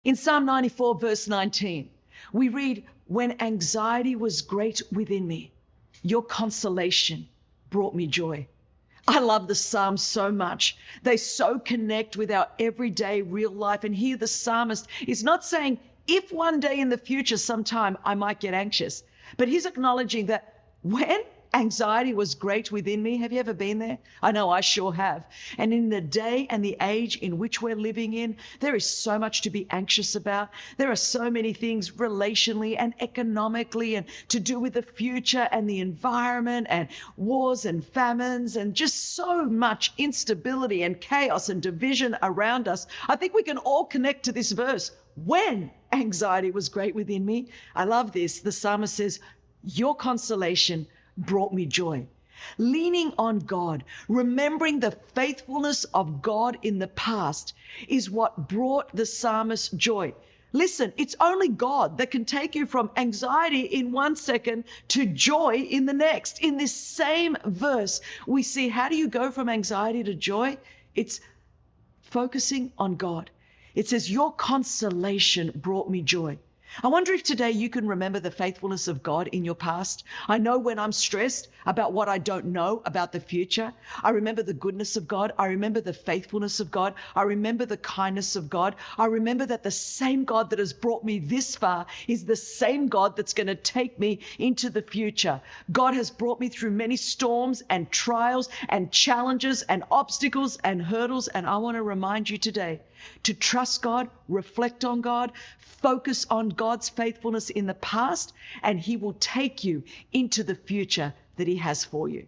In Psalm 94, verse 19, we read, "When anxiety was great within me, your consolation brought me joy." I love the Psalms so much. They so connect with our everyday real life. And here the psalmist is not saying, if one day in the future, sometime I might get anxious, but he's acknowledging that when anxiety was great within me, have you ever been there? I know I sure have. And in the day and the age in which we're living in, there is so much to be anxious about. There are so many things relationally and economically and to do with the future and the environment and wars and famines and just so much instability and chaos and division around us. I think we can all connect to this verse. When anxiety was great within me, I love this. The psalmist says, your consolation brought me joy. Leaning on God, remembering the faithfulness of God in the past is what brought the psalmist joy. Listen, it's only God that can take you from anxiety in 1 second to joy in the next. In this same verse, we see how do you go from anxiety to joy? It's focusing on God. It says, your consolation brought me joy. I wonder if today you can remember the faithfulness of God in your past. I know when I'm stressed about what I don't know about the future, I remember the goodness of God. I remember the faithfulness of God. I remember the kindness of God. I remember that the same God that has brought me this far is the same God that's going to take me into the future. God has brought me through many storms and trials and challenges and obstacles and hurdles. And I want to remind you today to trust God, reflect on God, focus on God's faithfulness in the past, and He will take you into the future that He has for you.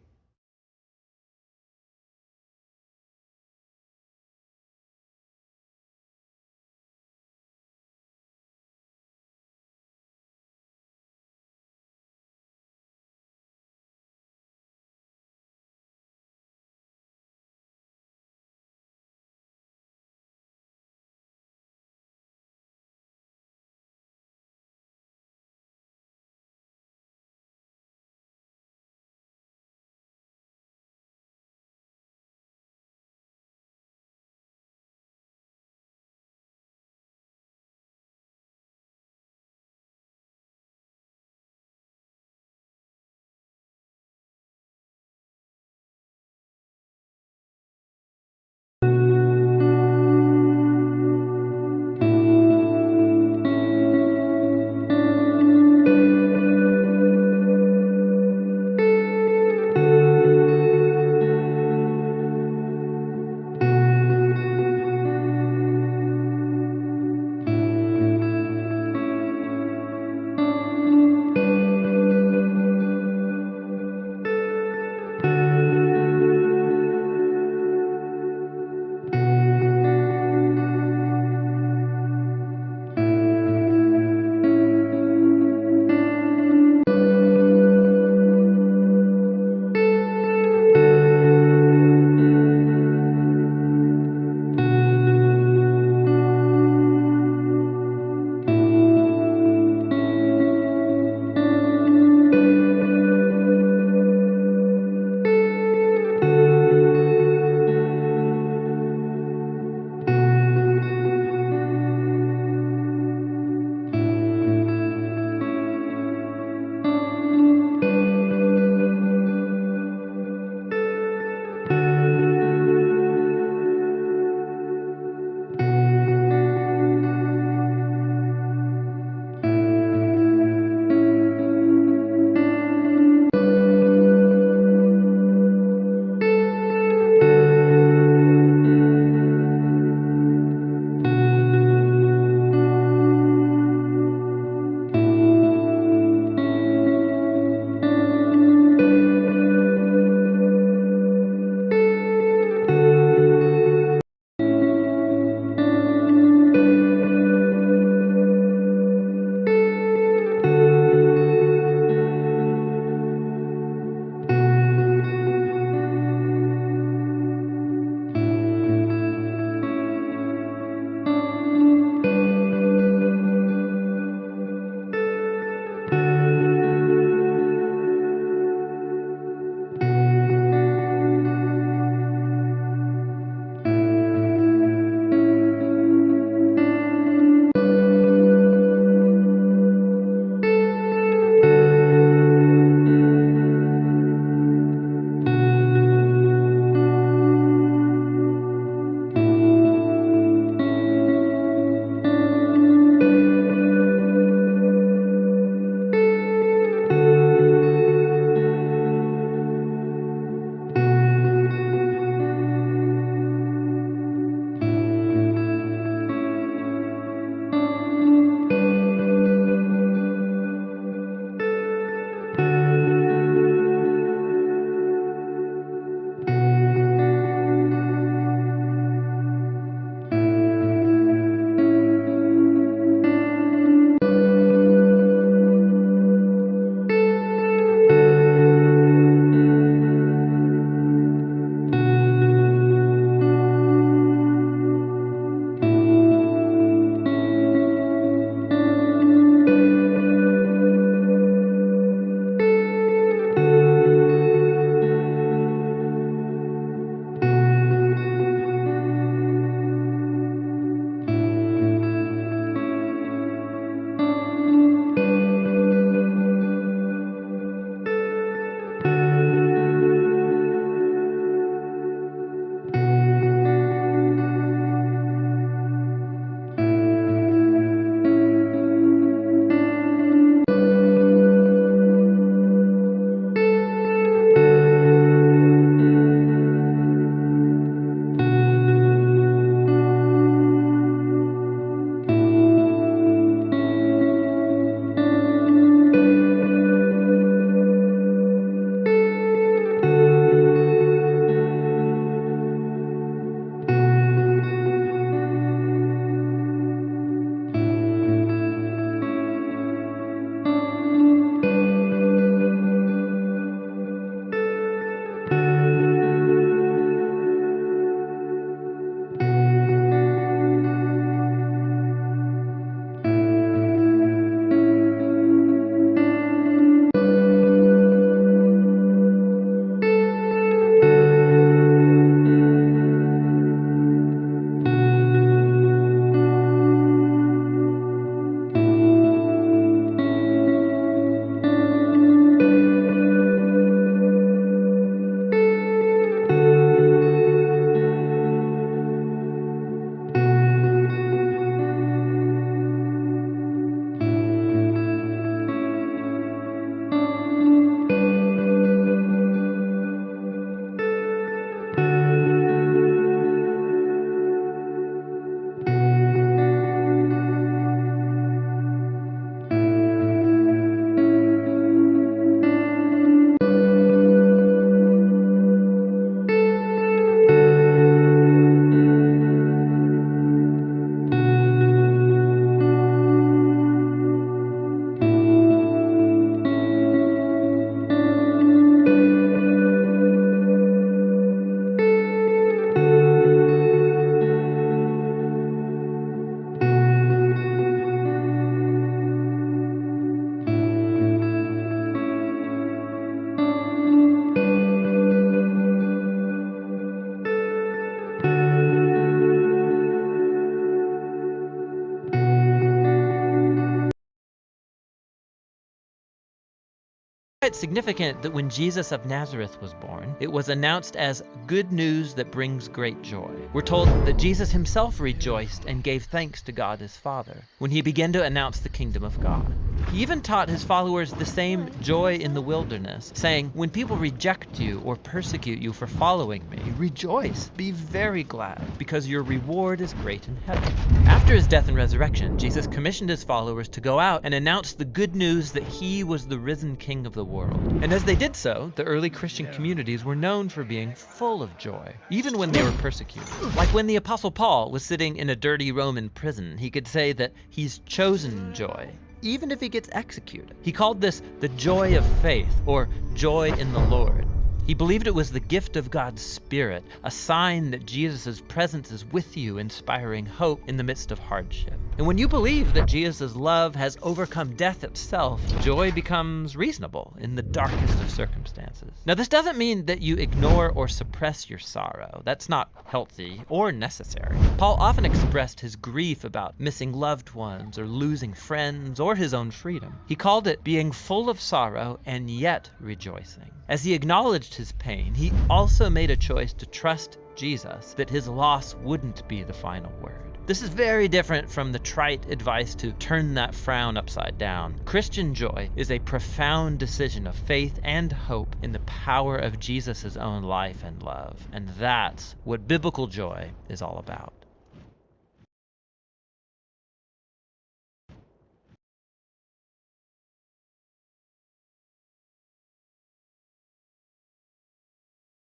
It's significant that when Jesus of Nazareth was born, it was announced as good news that brings great joy. We're told that Jesus himself rejoiced and gave thanks to God his Father when he began to announce the kingdom of God. He even taught his followers the same joy in the wilderness, saying, when people reject you or persecute you for following me, rejoice, be very glad, because your reward is great in heaven. After his death and resurrection, Jesus commissioned his followers to go out and announce the good news that he was the risen King of the world. And as they did so, the early Christian communities were known for being full of joy, even when they were persecuted. Like when the Apostle Paul was sitting in a dirty Roman prison, he could say that he's chosen joy, even if he gets executed. He called this the joy of faith, or joy in the Lord. He believed it was the gift of God's Spirit, a sign that Jesus' presence is with you, inspiring hope in the midst of hardship. And when you believe that Jesus' love has overcome death itself, joy becomes reasonable in the darkest of circumstances. Now, this doesn't mean that you ignore or suppress your sorrow. That's not healthy or necessary. Paul often expressed his grief about missing loved ones or losing friends or his own freedom. He called it being full of sorrow and yet rejoicing. As he acknowledged his pain, he also made a choice to trust Jesus that his loss wouldn't be the final word. This is very different from the trite advice to turn that frown upside down. Christian joy is a profound decision of faith and hope in the power of Jesus' own life and love. And that's what biblical joy is all about.